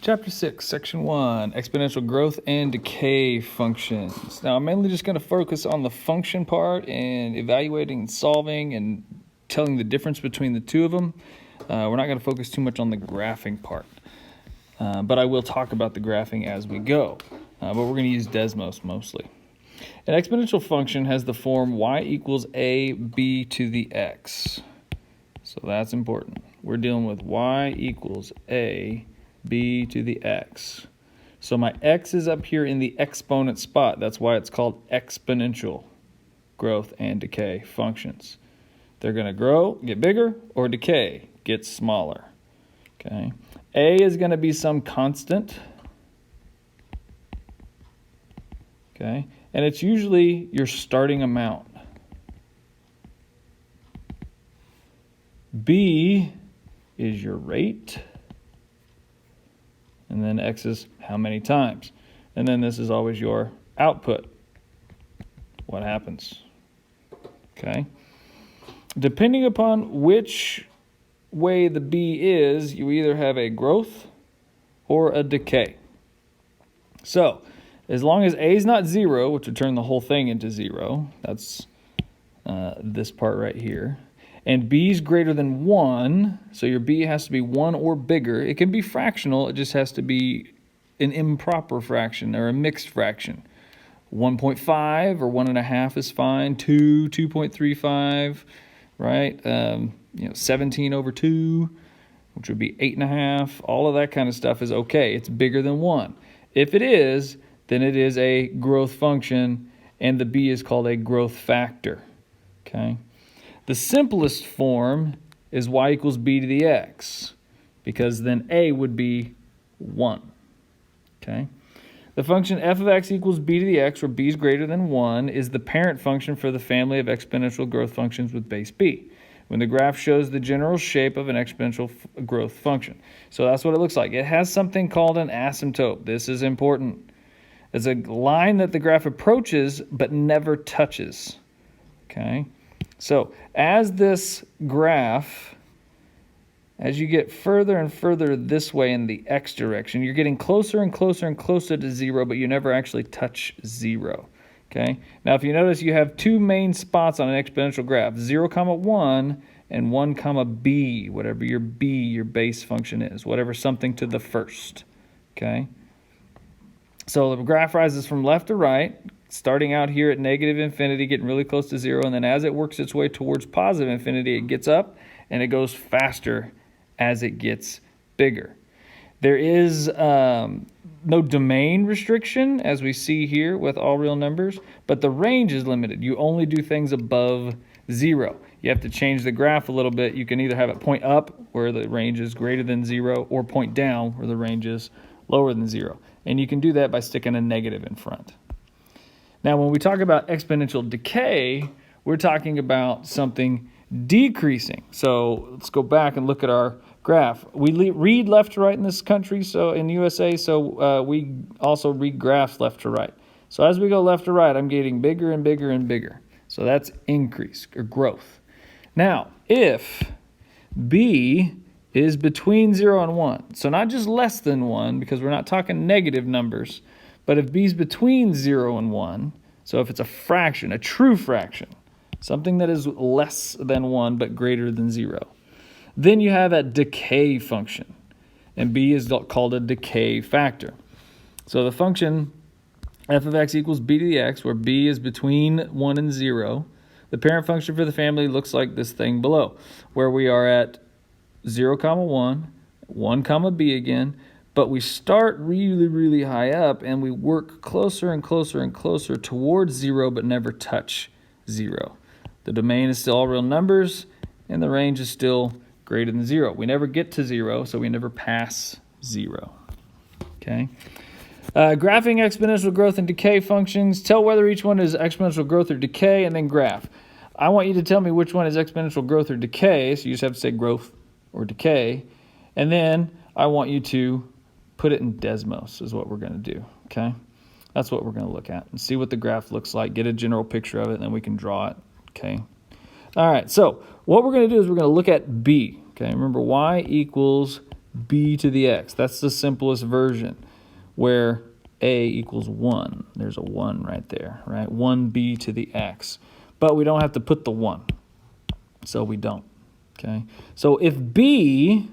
Chapter 6, Section 1, Exponential Growth and Decay Functions. Now, I'm mainly just going to focus on the function part and evaluating and solving and telling the difference between the two of them. We're not going to focus too much on the graphing part, but I will talk about the graphing as we go. But we're going to use Desmos mostly. An exponential function has the form y equals ab to the x. So that's important. We're dealing with y equals ab to the x. So my x is up here in the exponent spot. That's why it's called exponential growth and decay functions. They're going to grow, get bigger, or decay, get smaller. Okay. A is going to be some constant. Okay. And it's usually your starting amount. B is your rate. And then x is how many times. And then this is always your output. What happens? Okay. Depending upon which way the b is, you either have a growth or a decay. So, as long as a is not 0, which would turn the whole thing into 0, that's this part right here, and b is greater than 1, so your b has to be 1 or bigger. It can be fractional, it just has to be an improper fraction or a mixed fraction. 1.5 or 1.5 is fine, 2.35, right? 17 over 2, which would be 8.5. All of that kind of stuff is okay. It's bigger than 1. If it is, then it is a growth function, and the b is called a growth factor. Okay. The simplest form is y equals b to the x, because then a would be 1. Okay. The function f of x equals b to the x, where b is greater than 1, is the parent function for the family of exponential growth functions with base b, when the graph shows the general shape of an exponential growth function. So that's what it looks like. It has something called an asymptote. This is important. It's a line that the graph approaches but never touches. Okay? So as this graph, as you get further and further this way in the x direction, you're getting closer and closer and closer to 0, but you never actually touch 0. Okay? Now if you notice, you have two main spots on an exponential graph, 0, 1 and 1, b, whatever your b, your base function is, whatever something to the first. Okay? So the graph rises from left to right, starting out here at negative infinity, getting really close to 0, and then as it works its way towards positive infinity, it gets up and it goes faster as it gets bigger. There is no domain restriction, as we see here with all real numbers, but the range is limited. You only do things above 0. You have to change the graph a little bit. You can either have it point up, where the range is greater than 0, or point down, where the range is lower than 0. And you can do that by sticking a negative in front. Now, when we talk about exponential decay, we're talking about something decreasing. So let's go back and look at our graph. We read left to right in this country, so in the USA, so we also read graphs left to right. So as we go left to right, I'm getting bigger and bigger and bigger. So that's increase or growth. Now, if b is between 0 and 1, so not just less than 1, because we're not talking negative numbers, but if b is between 0 and 1, so if it's a fraction, a true fraction, something that is less than 1 but greater than 0, then you have a decay function, and b is called a decay factor. So the function f of x equals b to the x, where b is between 1 and 0, the parent function for the family looks like this thing below, where we are at 0, 1, b again, but we start really, really high up, and we work closer and closer and closer towards 0, but never touch 0. The domain is still all real numbers, and the range is still greater than 0. We never get to 0, so we never pass 0. Okay? Graphing exponential growth and decay functions. Tell whether each one is exponential growth or decay, and then graph. I want you to tell me which one is exponential growth or decay, so you just have to say growth or decay, and then I want you to put it in Desmos is what we're going to do, okay? That's what we're going to look at and see what the graph looks like, get a general picture of it, and then we can draw it, okay? All right, so what we're going to do is we're going to look at b, okay? Remember, y equals b to the x. That's the simplest version, where a equals 1. There's a 1 right there, right? 1b to the x. But we don't have to put the 1, so we don't, okay? So if b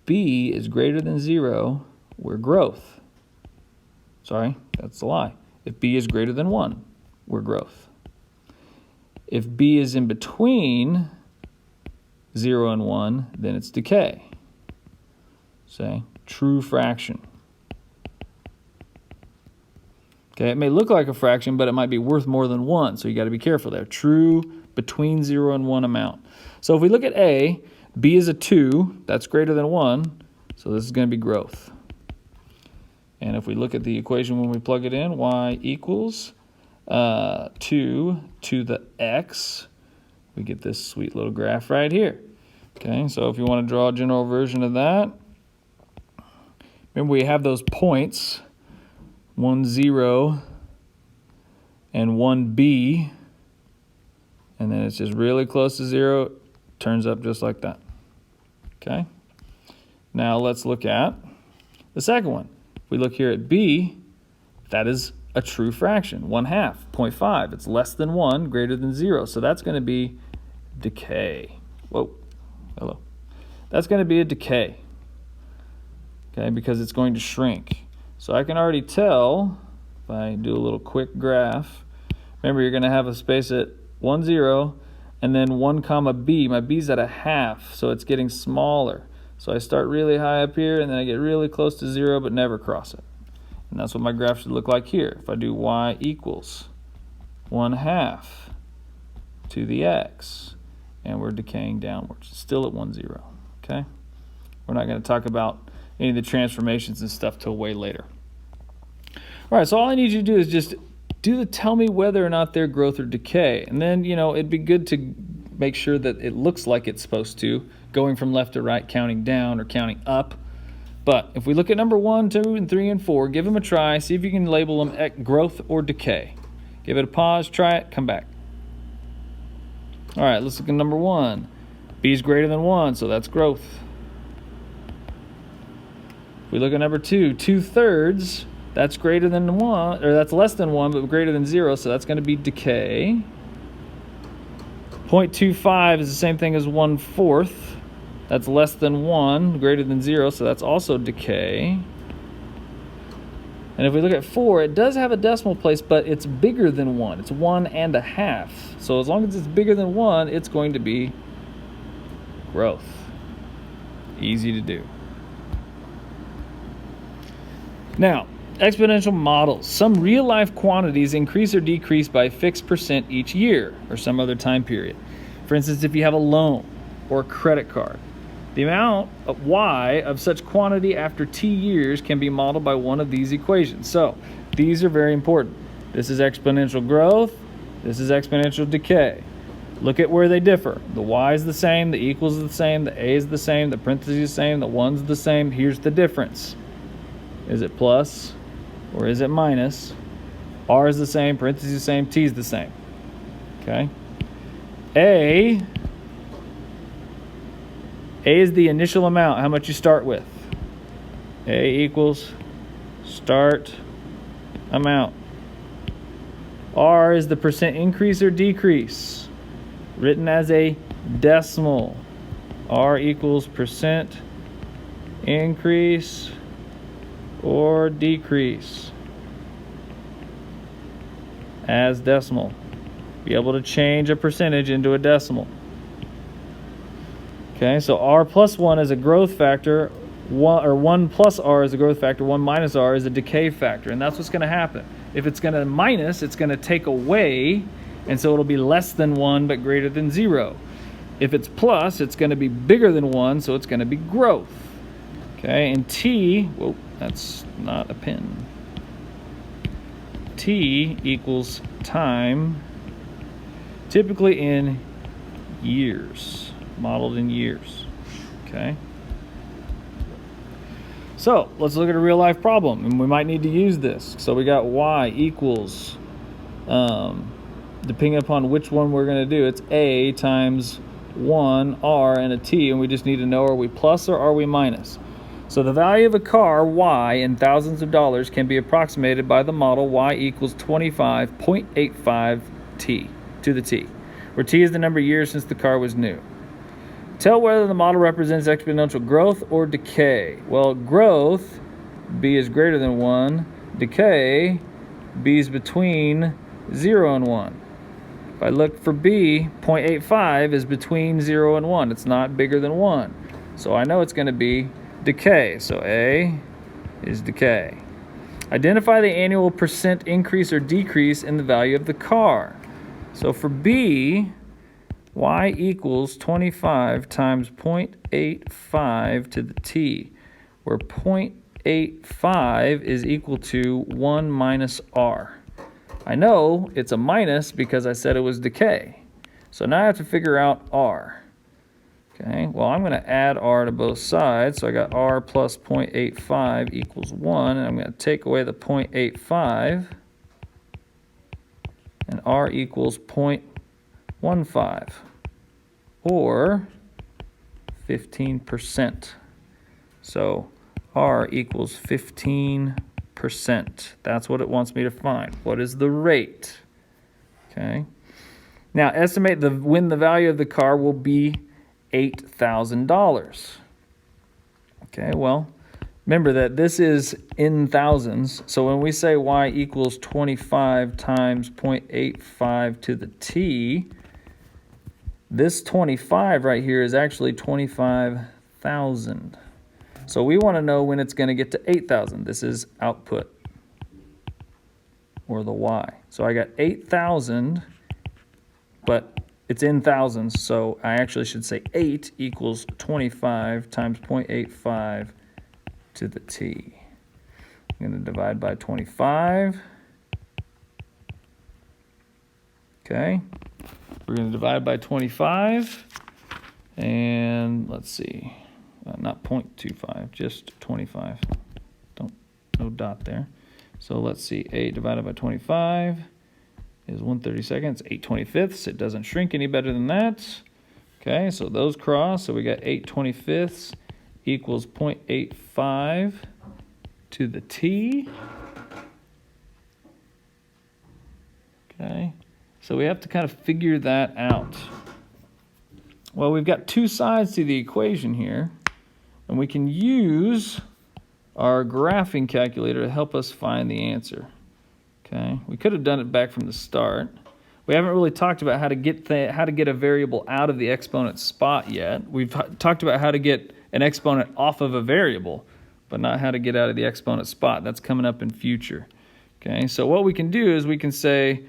is greater than 0, we're growth. Sorry, that's a lie. If b is greater than 1, we're growth. If b is in between 0 and 1, then it's decay. Say, true fraction. Okay, it may look like a fraction, but it might be worth more than 1, so you got to be careful there. True between 0 and 1 amount. So if we look at A, B is a 2, that's greater than 1, so this is going to be growth. And if we look at the equation when we plug it in, y equals 2 to the x, we get this sweet little graph right here. Okay, so if you want to draw a general version of that, remember we have those points, 1, 0, and 1b, and then it's just really close to 0, turns up just like that. Okay? Now let's look at the second one. If we look here at b, that is a true fraction, 1/2, 0.5. It's less than 1, greater than 0, so that's going to be decay. Whoa, hello. That's going to be a decay, okay, because it's going to shrink. So I can already tell, if I do a little quick graph, remember you're going to have a space at 1, 0, and then 1 comma b. My b's at 1/2, so it's getting smaller. So I start really high up here, and then I get really close to 0, but never cross it. And that's what my graph should look like here. If I do y equals 1/2 to the x, and we're decaying downwards, still at 1, 0, okay? We're not going to talk about any of the transformations and stuff till way later. All right, so all I need you to do is just tell me whether or not they're growth or decay. And then, you know, it'd be good to make sure that it looks like it's supposed to, going from left to right, counting down or counting up. But if we look at number 1, 2, and 3, and 4, give them a try. See if you can label them growth or decay. Give it a pause, try it, come back. All right, let's look at number 1. B is greater than 1, so that's growth. If we look at number 2, 2/3, that's greater than 1, or that's less than 1, but greater than 0, so that's going to be decay. 0.25 is the same thing as 1/4. That's less than 1, greater than 0, so that's also decay. And if we look at 4, it does have a decimal place, but it's bigger than 1. It's 1.5. So as long as it's bigger than 1, it's going to be growth. Easy to do. Now, exponential models. Some real-life quantities increase or decrease by a fixed % each year or some other time period. For instance, if you have a loan or a credit card, the amount of y of such quantity after t years can be modeled by one of these equations. So these are very important. This is exponential growth. This is exponential decay. Look at where they differ. The y is the same, the equals is the same, the a is the same, the parentheses is the same, the 1's the same. Here's the difference. Is it plus or is it minus? R is the same, parentheses is the same, T is the same. Okay? A is the initial amount, how much you start with. A equals start amount. R is the % increase or decrease, written as a decimal. R equals % increase or decrease as decimal. Be able to change a percentage into a decimal. Okay, so R plus 1 is a growth factor, 1 plus R is a growth factor, 1 minus R is a decay factor, and that's what's going to happen. If it's going to minus, it's going to take away, and so it'll be less than 1 but greater than 0. If it's plus, it's going to be bigger than 1, so it's going to be growth. Okay, and T, whoa, that's not a pen. T equals time, typically in years, modeled in years. Okay. So let's look at a real life problem, and we might need to use this. So we got y equals, depending upon which one we're going to do, it's a times 1, r, and a t, and we just need to know, are we plus or are we minus? So the value of a car, y, in thousands of dollars can be approximated by the model y equals 25.85 t to the t, where t is the number of years since the car was new. Tell whether the model represents exponential growth or decay. Well, growth, b is greater than 1. Decay, b is between 0 and 1. If I look for b, 0.85 is between 0 and 1. It's not bigger than 1. So I know it's going to be decay. So A is decay. Identify the annual percent increase or decrease in the value of the car. So for B, y equals 25 times 0.85 to the t, where 0.85 is equal to 1 minus r. I know it's a minus because I said it was decay. So now I have to figure out r. Okay, well, I'm going to add r to both sides. So I got r plus 0.85 equals 1. And I'm going to take away the 0.85. And r equals 0.15. Or 15%. So r equals 15%. That's what it wants me to find. What is the rate? Okay. Now estimate when the value of the car will be $8,000. Okay, well, remember that this is in thousands. So when we say y equals 25 times 0.85 to the t, this 25 right here is actually 25,000. So we want to know when it's going to get to 8,000. This is output, or the y. So I got 8,000, but it's in thousands, so I actually should say 8 equals 25 times 0.85 to the t. I'm going to divide by 25. Okay. We're going to divide by 25. And let's see. Not 0.25, just 25. No dot there. So let's see. 8 divided by 25. Is 1/32, 8/25. It doesn't shrink any better than that. Okay, so those cross. So we got 8/25 equals 0.85 to the t. Okay, so we have to kind of figure that out. Well, we've got two sides to the equation here, and we can use our graphing calculator to help us find the answer. Okay, we could have done it back from the start. We haven't really talked about how to get a variable out of the exponent spot yet. We've talked about how to get an exponent off of a variable, but not how to get out of the exponent spot. That's coming up in future. Okay, so what we can do is we can say,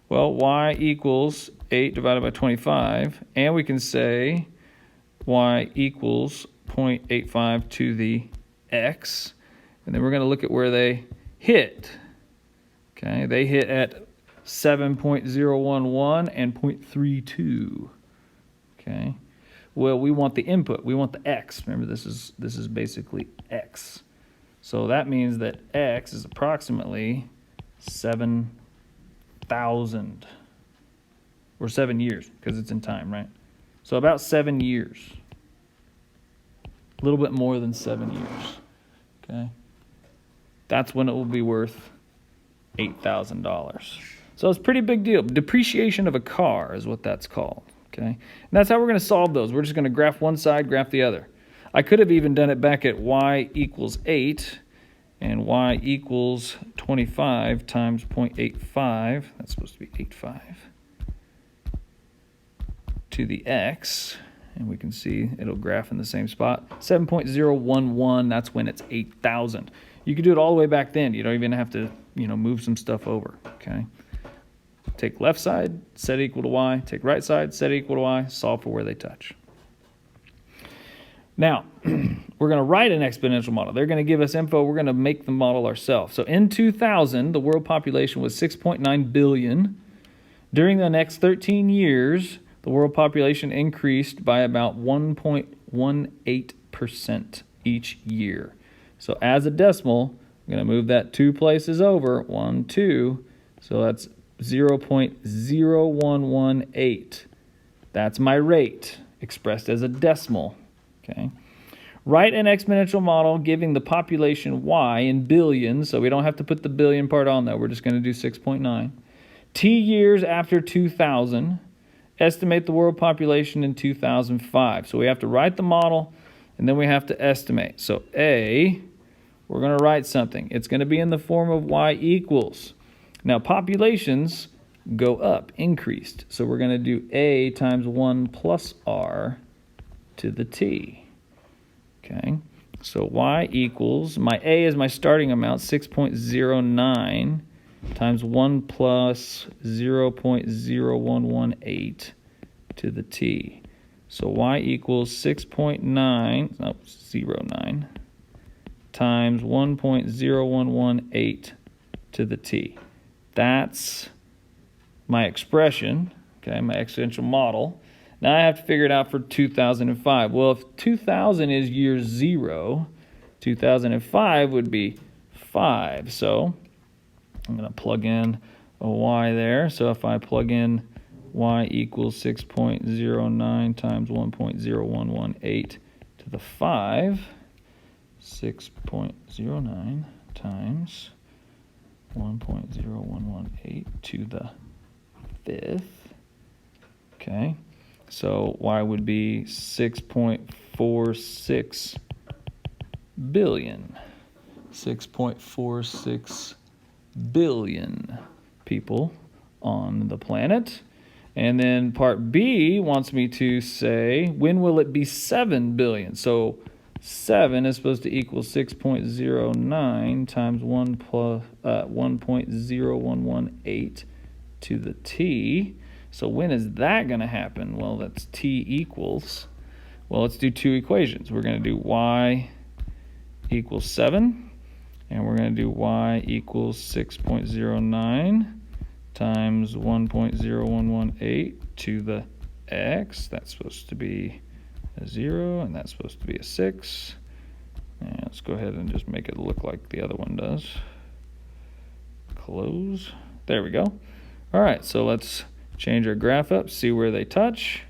well, y equals 8 divided by 25, and we can say y equals 0.85 to the x, and then we're going to look at where they hit. Okay, they hit at 7.011 and 0.32. Okay, well, we want the input. We want the x. Remember, this is basically x. So that means that x is approximately 7,000, or 7 years, because it's in time, right? So about 7 years. A little bit more than 7 years. Okay, that's when it will be worth $8,000. So it's a pretty big deal. Depreciation of a car is what that's called. Okay, and that's how we're going to solve those. We're just going to graph one side, graph the other. I could have even done it back at y equals 8 and y equals 25 times 0.85. That's supposed to be 8.5 to the x, and we can see it'll graph in the same spot. 7.011. That's when it's 8,000. You could do it all the way back then. You don't even have to, move some stuff over. Okay. Take left side, set it equal to y. Take right side, set it equal to y. Solve for where they touch. Now, we're going to write an exponential model. They're going to give us info. We're going to make the model ourselves. So in 2000, the world population was 6.9 billion. During the next 13 years, the world population increased by about 1.18% each year. So as a decimal, I'm going to move that 2 places over, 1, 2. So that's 0.0118. That's my rate. expressed as a decimal. Okay. Write an exponential model giving the population y in billions, so we don't have to put the billion part on there. We're just going to do 6.9. T years after 2000. Estimate the world population in 2005. So we have to write the model, and then we have to estimate. So A, we're going to write something. It's going to be in the form of y equals. Now, populations go up, increased. So we're going to do A times 1 plus r to the t. Okay, so y equals, my A is my starting amount, 6.09 times 1 plus 0.0118 to the t. So y equals 6.09 times 1.0118 to the t. That's my expression, okay, my exponential model. Now I have to figure it out for 2005. Well, if 2000 is year 0, 2005 would be 5. So I'm going to plug in a y there. So if I plug in y equals 6.09 times 1.0118 to the 5, 6.09 times 1.0118 to the 5th. Okay, so y would be 6.46 billion. 6.46 billion people on the planet. And then part B wants me to say, when will it be 7 billion? So 7 is supposed to equal 6.09 times 1.0118 to the t. So when is that going to happen? Well, that's t equals, well, let's do two equations. We're going to do y equals 7, and we're going to do y equals 6.09 times 1.0118 to the x. That's supposed to be a 0, and that's supposed to be a 6. And let's go ahead and just make it look like the other one does. Close. There we go. All right, so let's change our graph up, see where they touch.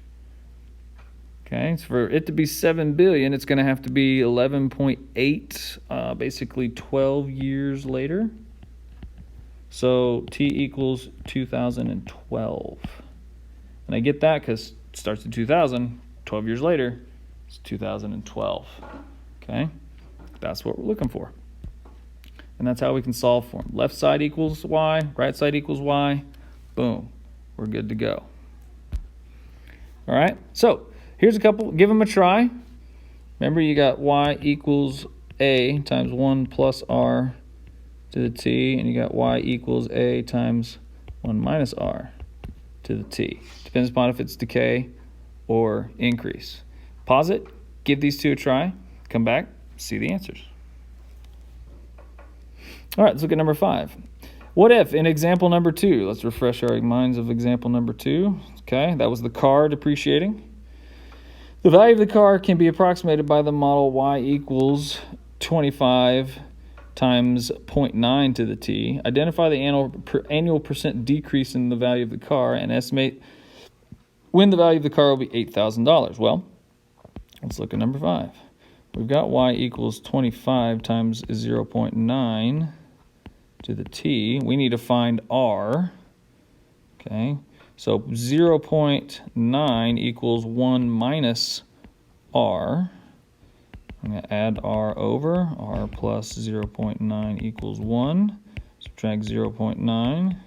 Okay, so for it to be 7 billion, it's going to have to be 11.8, basically 12 years later. So t equals 2012. And I get that because it starts in 2000, 12 years later, it's 2012. Okay, that's what we're looking for. And that's how we can solve for them. Left side equals y, right side equals y. Boom, we're good to go. All right, so here's a couple, give them a try. Remember, you got y equals a times 1 plus r to the t, and you got y equals a times 1 minus r to the t. Depends upon if it's decay or increase. Pause it, give these two a try, come back, see the answers. All right, let's look at number 5. What if, in example number 2, let's refresh our minds of example number 2. Okay, that was the car depreciating. The value of the car can be approximated by the model y equals 25 times 0.9 to the t. Identify the annual percent decrease in the value of the car and estimate when the value of the car will be $8,000. Well, let's look at number 5. We've got y equals 25 times 0.9 to the t. We need to find r. Okay, so 0.9 equals 1 minus r. I'm going to add r over. R plus 0.9 equals 1. Subtract 0.9.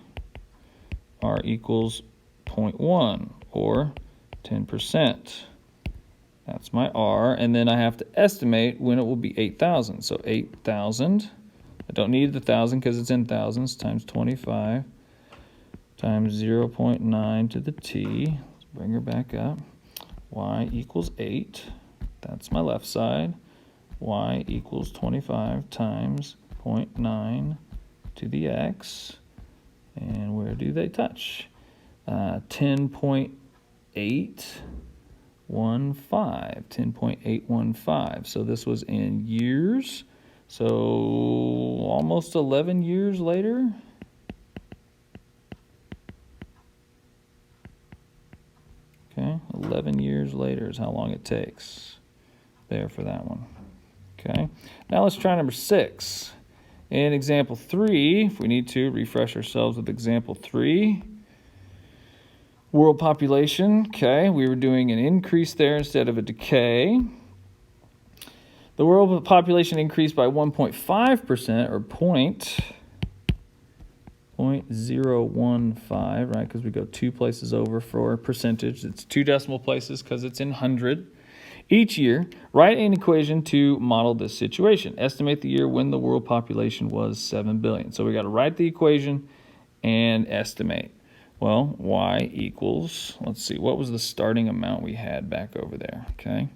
R equals 0.1, or 10%. That's my r. And then I have to estimate when it will be 8,000. So 8,000. I don't need the 1,000 because it's in thousands, times 25 times 0.9 to the t. Let's bring her back up. Y equals 8. That's my left side. Y equals 25 times 0.9 to the x. And where do they touch? 10.815. 10.815. So this was in years. So almost 11 years later. Okay, 11 years later is how long it takes there for that one. Okay, now let's try number 6. In example 3, if we need to refresh ourselves with example 3, world population, okay, we were doing an increase there instead of a decay. The world population increased by 1.5%, or 0.015, right, because we go 2 places over for percentage. It's 2 decimal places because it's in hundred. Each year, write an equation to model this situation. Estimate the year when the world population was 7 billion. So we got to write the equation and estimate. Well, y equals, let's see, what was the starting amount we had back over there, okay?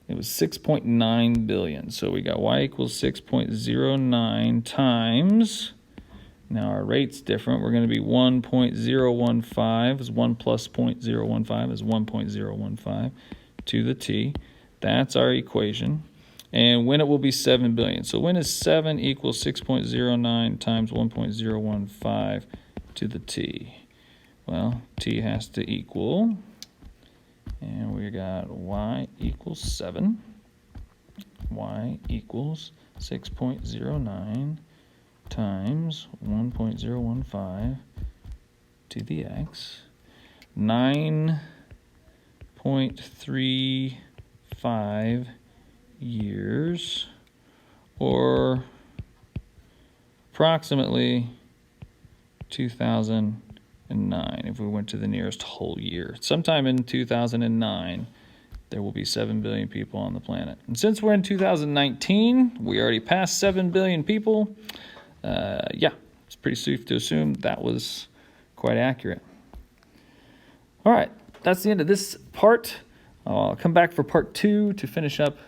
It was 6.9 billion. So we got y equals 6.09 times, now our rate's different. We're going to be 1.015, is 1 plus 0.015 is 1.015 to the t. That's our equation. And when it will be 7 billion. So when is 7 equals 6.09 times 1.015 to the t? Well, t has to equal, and we got y equals 7. Y equals 6.09 times 1.015 to the x. 9.35 years, or approximately 2009 if we went to the nearest whole year. Sometime in 2009, there will be 7 billion people on the planet. And since we're in 2019, we already passed 7 billion people. Yeah, it's pretty safe to assume that was quite accurate. All right, that's the end of this part. I'll come back for part 2 to finish up